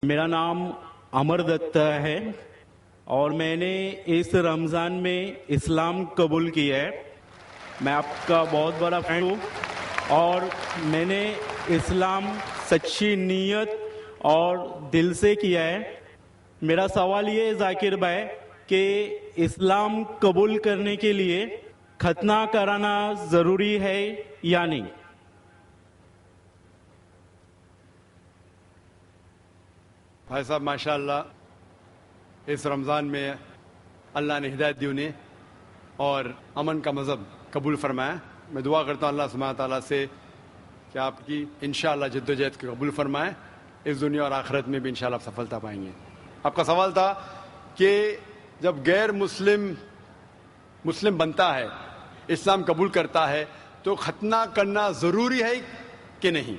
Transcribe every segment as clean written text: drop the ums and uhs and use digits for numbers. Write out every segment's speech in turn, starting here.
میرا نام امر دتا ہے اور میں نے اس رمضان میں اسلام قبول کیا ہے. میں آپ کا بہت بڑا فین ہوں اور میں نے اسلام سچی نیت اور دل سے کیا ہے. میرا سوال یہ ہے ذاکر بھائی کہ اسلام قبول کرنے کے لیے ختنہ کرانا ضروری ہے یا نہیں؟ بھائی صاحب ماشاء اللہ اس رمضان میں اللہ نے ہدایت دی انہیں اور امن کا مذہب قبول فرمایا. میں دعا کرتا ہوں اللہ سبحانہ تعالیٰ سے کہ آپ کی انشاءاللہ جد و جہد کو قبول فرمائے. اس دنیا اور آخرت میں بھی انشاءاللہ آپ سفلتا پائیں گے. آپ کا سوال تھا کہ جب غیر مسلم بنتا ہے، اسلام قبول کرتا ہے، تو ختنہ کرنا ضروری ہے کہ نہیں؟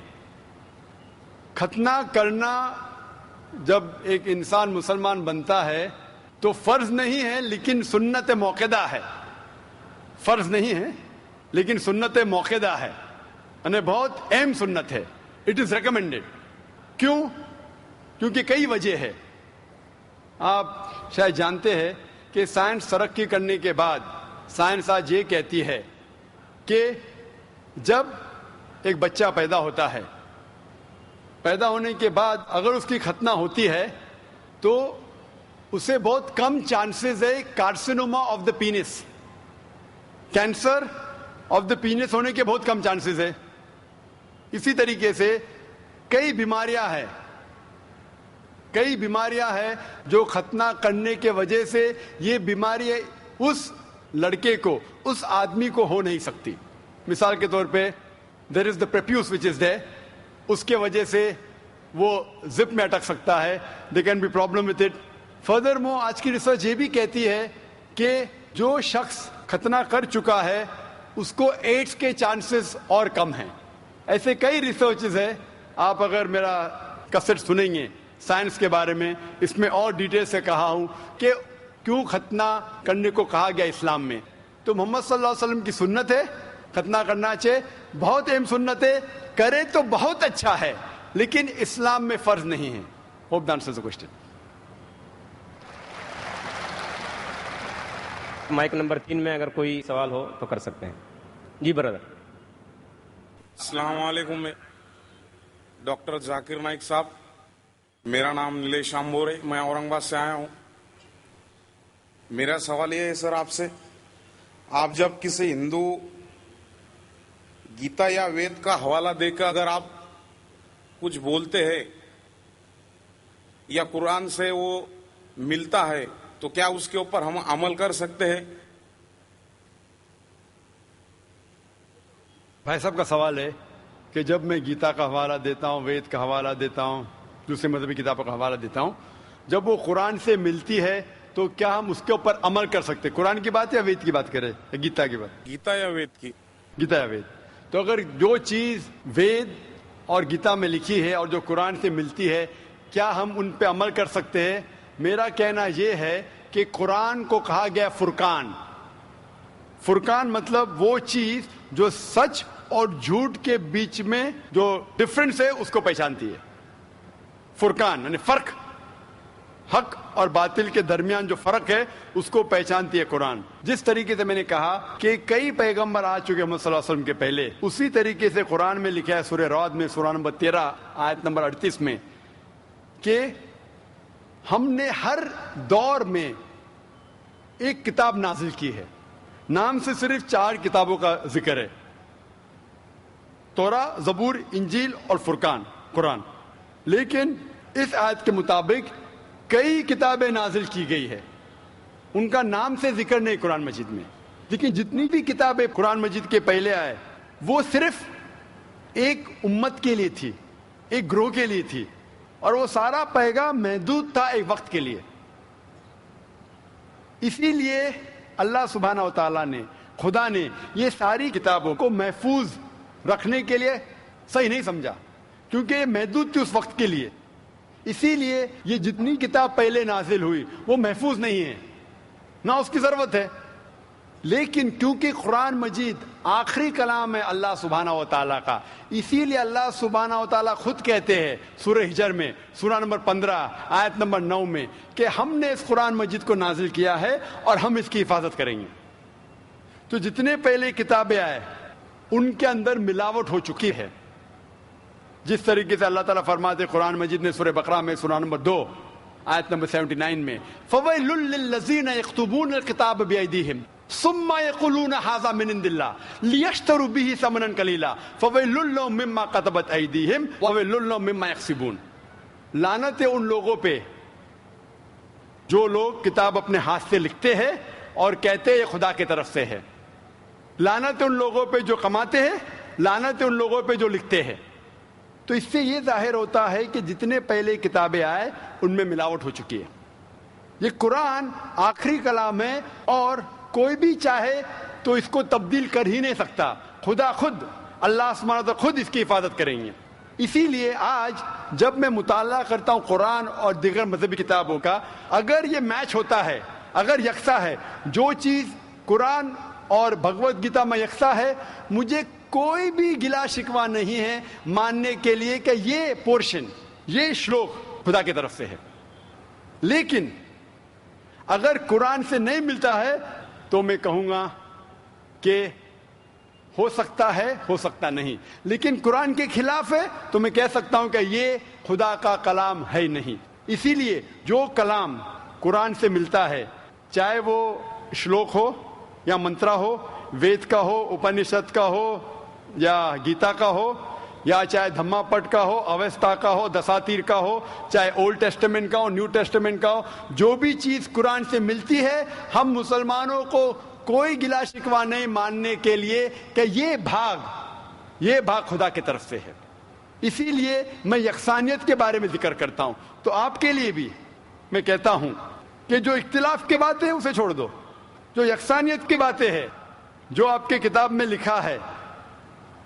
ختنہ کرنا جب ایک انسان مسلمان بنتا ہے تو فرض نہیں ہے لیکن سنت موقدہ ہے. فرض نہیں ہے لیکن سنت موقدہ ہے، یعنی بہت اہم سنت ہے. It is recommended. کیوں؟ کیونکہ کئی وجہ ہے. آپ شاید جانتے ہیں کہ سائنس ترقی کرنے کے بعد سائنس آج یہ کہتی ہے کہ جب ایک بچہ پیدا ہوتا ہے، پیدا ہونے کے بعد اگر اس کی ختنہ ہوتی ہے تو اسے بہت کم چانسز ہے carcinoma of the penis, cancer of the penis ہونے کے بہت کم چانسز ہے. اسی طریقے سے کئی بیماریاں ہیں جو ختنہ کرنے کے وجہ سے یہ بیماری اس لڑکے کو، اس آدمی کو ہو نہیں سکتی. مثال کے طور پہ دیر از دا پریپیوس وچ از دیر، اس کے وجہ سے وہ زپ میں اٹک سکتا ہے. They can be problem with it. Furthermore آج کی ریسرچ یہ بھی کہتی ہے کہ جو شخص ختنہ کر چکا ہے اس کو ایڈز کے چانسز اور کم ہیں. ایسے کئی ریسرچز ہے. آپ اگر میرا کسٹ سنیں گے سائنس کے بارے میں، اس میں اور ڈیٹیل سے کہا ہوں کہ کیوں ختنہ کرنے کو کہا گیا اسلام میں. تو محمد صلی اللہ علیہ وسلم کی سنت ہے، ختنہ کرنا چاہیے، بہت اہم سنت ہے، کرے تو بہت اچھا ہے لیکن اسلام میں فرض نہیں ہے. Hope the answers the question. Mic number 3 میں اگر کوئی سوال ہو تو کر سکتے ہیں. جی برادر. السلام علیکم. ڈاکٹر ذاکر نائک صاحب، میرا نام نیلیش امبور ہے، میں اورنگ آباد سے آیا ہوں. میرا سوال یہ ہے سر آپ سے، آپ جب کسی ہندو گیتا یا وید کا حوالہ دے کر اگر آپ کچھ بولتے ہیں یا قرآن سے وہ ملتا ہے تو کیا اس کے اوپر ہم عمل کر سکتے ہیں؟ بھائی صاحب کا سوال ہے کہ جب میں گیتا کا حوالہ دیتا ہوں، وید کا حوالہ دیتا ہوں، دوسرے مذہبی کتابوں کا حوالہ دیتا ہوں، جب وہ قرآن سے ملتی ہے تو کیا ہم اس کے اوپر عمل کر سکتے؟ قرآن کی بات یا وید کی بات کریں یا گیتا کی بات؟ گیتا یا وید کی؟ گیتا یا وید. تو اگر جو چیز وید اور گیتا میں لکھی ہے اور جو قرآن سے ملتی ہے، کیا ہم ان پہ عمل کر سکتے ہیں؟ میرا کہنا یہ ہے کہ قرآن کو کہا گیا فرقان. فرقان مطلب وہ چیز جو سچ اور جھوٹ کے بیچ میں جو ڈفرنس ہے اس کو پہچانتی ہے. فرقان یعنی فرق، حق اور باطل کے درمیان جو فرق ہے اس کو پہچانتی ہے قرآن. جس طریقے سے میں نے کہا کہ کئی پیغمبر آ چکے محمد صلی اللہ علیہ وسلم کے پہلے، اسی طریقے سے قرآن میں لکھا ہے سورہ رعد میں سورہ نمبر 13 آیت نمبر 38 میں کہ ہم نے ہر دور میں ایک کتاب نازل کی ہے. نام سے صرف 4 کتابوں کا ذکر ہے، توراہ، زبور، انجیل اور فرقان، قرآن. لیکن اس آیت کے مطابق کئی کتابیں نازل کی گئی ہے، ان کا نام سے ذکر نہیں قرآن مجید میں. لیکن جتنی بھی کتابیں قرآن مجید کے پہلے آئے وہ صرف ایک امت کے لیے تھی، ایک گروہ کے لیے تھی، اور وہ سارا پیغام محدود تھا ایک وقت کے لیے. اسی لیے اللہ سبحانہ و تعالیٰ نے، خدا نے یہ ساری کتابوں کو محفوظ رکھنے کے لیے صحیح نہیں سمجھا، کیونکہ یہ محدود تھی اس وقت کے لیے. اسی لیے یہ جتنی کتاب پہلے نازل ہوئی وہ محفوظ نہیں ہے، نہ اس کی ضرورت ہے. لیکن کیونکہ قرآن مجید آخری کلام ہے اللہ سبحانہ و تعالیٰ کا، اسی لیے اللہ سبحانہ و تعالیٰ خود کہتے ہیں سورہ ہجر میں سورہ نمبر 15 آیت نمبر 9 میں کہ ہم نے اس قرآن مجید کو نازل کیا ہے اور ہم اس کی حفاظت کریں گے۔ تو جتنے پہلے کتابیں آئے ان کے اندر ملاوٹ ہو چکی ہے، جس طریقے سے اللہ تعالیٰ فرماتے قرآن مجید نے سورہ بقرہ میں سورہ نمبر 2 آیت نمبر 79 میں فَوَيْلٌ لِّلَّذِينَ يَكْتُبُونَ الْكِتَابَ بِأَيْدِيهِمْ ثُمَّ يَقُولُونَ هَٰذَا مِنْ عِندِ اللَّهِ لِيَشْتَرُوا بِهِ ثَمَنًا قَلِيلًا فَوَيْلٌ لَّهُم مِّمَّا كَتَبَتْ أَيْدِيهِمْ وَوَيْلٌ لَّهُم مِّمَّا يَكْسِبُونَ۔ لعنت ہے ان لوگوں پہ جو لوگ کتاب اپنے ہاتھ سے لکھتے ہیں اور کہتے ہیں یہ خدا کی طرف سے ہے۔ لعنت ہے ان لوگوں پہ جو کماتے ہیں، لعنت ہے ان لوگوں پہ جو لکھتے ہیں۔ تو اس سے یہ ظاہر ہوتا ہے کہ جتنے پہلے کتابیں آئے ان میں ملاوٹ ہو چکی ہے۔ یہ قرآن آخری کلام ہے اور کوئی بھی چاہے تو اس کو تبدیل کر ہی نہیں سکتا، خدا خود اللہ سبحانہ و تعالیٰ خود اس کی حفاظت کریں گے۔ اسی لیے آج جب میں مطالعہ کرتا ہوں قرآن اور دیگر مذہبی کتابوں کا، اگر یہ میچ ہوتا ہے، اگر یکساں ہے، جو چیز قرآن اور بھگوت گیتا میں یکساں ہے، مجھے کوئی بھی گلا شکوہ نہیں ہے ماننے کے لیے کہ یہ پورشن، یہ شلوک خدا کی طرف سے ہے۔ لیکن اگر قرآن سے نہیں ملتا ہے تو میں کہوں گا کہ ہو سکتا ہے، ہو سکتا نہیں، لیکن قرآن کے خلاف ہے تو میں کہہ سکتا ہوں کہ یہ خدا کا کلام ہے نہیں۔ اسی لیے جو کلام قرآن سے ملتا ہے، چاہے وہ شلوک ہو یا منترا ہو، وید کا ہو، اپنشد کا ہو یا گیتا کا ہو، یا چاہے دھما پٹ کا ہو، اوستا کا ہو، دساتیر کا ہو، چاہے اولڈ ٹیسٹمنٹ کا ہو، نیو ٹیسٹمنٹ کا ہو، جو بھی چیز قرآن سے ملتی ہے، ہم مسلمانوں کو کوئی گلا شکوہ نہیں ماننے کے لیے کہ یہ بھاگ خدا کی طرف سے ہے۔ اسی لیے میں یکسانیت کے بارے میں ذکر کرتا ہوں۔ تو آپ کے لیے بھی میں کہتا ہوں کہ جو اختلاف کی باتیں ہیں اسے چھوڑ دو، جو یکسانیت کی باتیں ہیں، جو آپ کے کتاب میں لکھا ہے،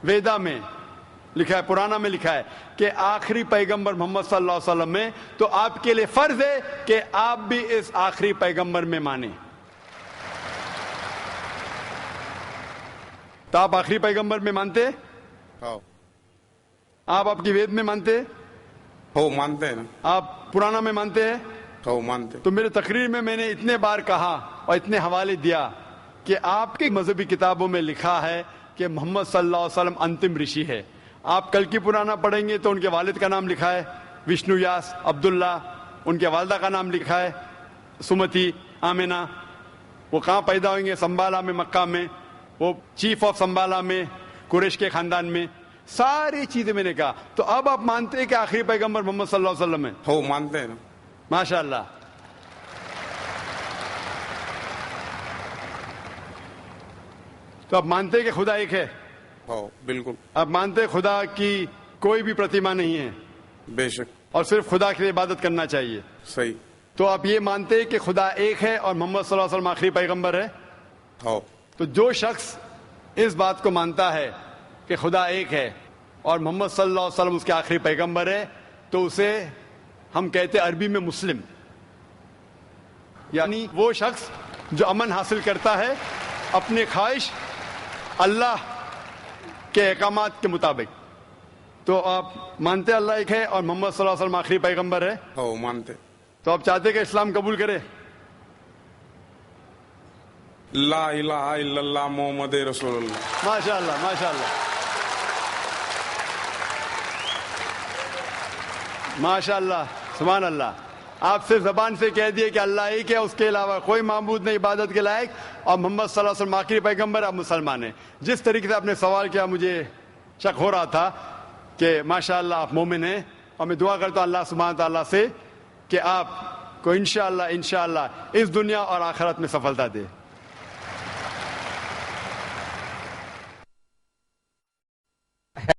ویدا میں لکھا ہے، پرانا میں لکھا ہے کہ آخری پیغمبر محمد صلی اللہ علیہ وسلم میں، تو آپ کے لیے فرض ہے کہ آپ بھی اس آخری پیغمبر میں مانیں۔ تو آپ آخری پیغمبر میں مانتے؟ آپ کی وید میں مانتے؟ ہو مانتے ہیں نا۔ آپ پرانا میں مانتے ہیں؟ ہو مانتے۔ تو میرے تقریر میں نے اتنے بار کہا اور اتنے حوالے دیا کہ آپ کی مذہبی کتابوں میں لکھا ہے کہ محمد صلی اللہ علیہ وسلم انتم رشی ہے۔ آپ کل کی پرانا پڑھیں گے تو ان کے والد کا نام لکھا ہے وشنو یاس عبداللہ، ان کے والدہ کا نام لکھا ہے سمتی آمینہ۔ وہ کہاں پیدا ہوئیں گے؟ سنبالا میں، مکہ میں، وہ چیف آف سنبالا میں، قریش کے خاندان میں، ساری چیزیں میں نے کہا۔ تو اب آپ مانتے ہیں کہ آخری پیغمبر محمد صلی اللہ علیہ وسلم ہے؟ ہو مانتے ہیں نا۔ ماشاء اللہ۔ تو آپ مانتے ہیں کہ خدا ایک ہے؟ ہو بالکل۔ آپ مانتے ہیں خدا کی کوئی بھی پرتیما نہیں ہے بے شک۔ اور صرف خدا کی عبادت کرنا چاہیے؟ صحیح۔ تو آپ یہ مانتے ہیں کہ خدا ایک ہے اور محمد صلی اللہ علیہ وسلم آخری پیغمبر ہے؟ ہو۔ تو جو شخص اس بات کو مانتا ہے کہ خدا ایک ہے اور محمد صلی اللہ علیہ وسلم اس کے آخری پیغمبر ہے، تو اسے ہم کہتے ہیں عربی میں مسلم، یعنی وہ شخص جو امن حاصل کرتا ہے اپنی خواہش اللہ کے احکامات کے مطابق۔ تو آپ مانتے اللہ ایک ہے اور محمد صلی اللہ علیہ وسلم آخری پیغمبر ہے؟ ہو مانتے۔ تو آپ چاہتے کہ اسلام قبول کرے؟ لا الہ الا اللہ محمد رسول اللہ۔ ماشاء اللہ، ماشاء اللہ، ماشاء اللہ، سبحان اللہ۔ آپ سے زبان سے کہہ دیے کہ اللہ ایک ہے، اس کے علاوہ کوئی معبود نہیں عبادت کے لائق، اور محمد صلی اللہ علیہ وسلم آخری پیغمبر، آپ مسلمان ہیں۔ جس طریقے سے آپ نے سوال کیا مجھے شک ہو رہا تھا کہ ماشاءاللہ آپ مومن ہیں، اور میں دعا کرتا ہوں اللہ سبحانہ تعالیٰ سے کہ آپ کو انشاءاللہ اس دنیا اور آخرت میں سفلتا دے۔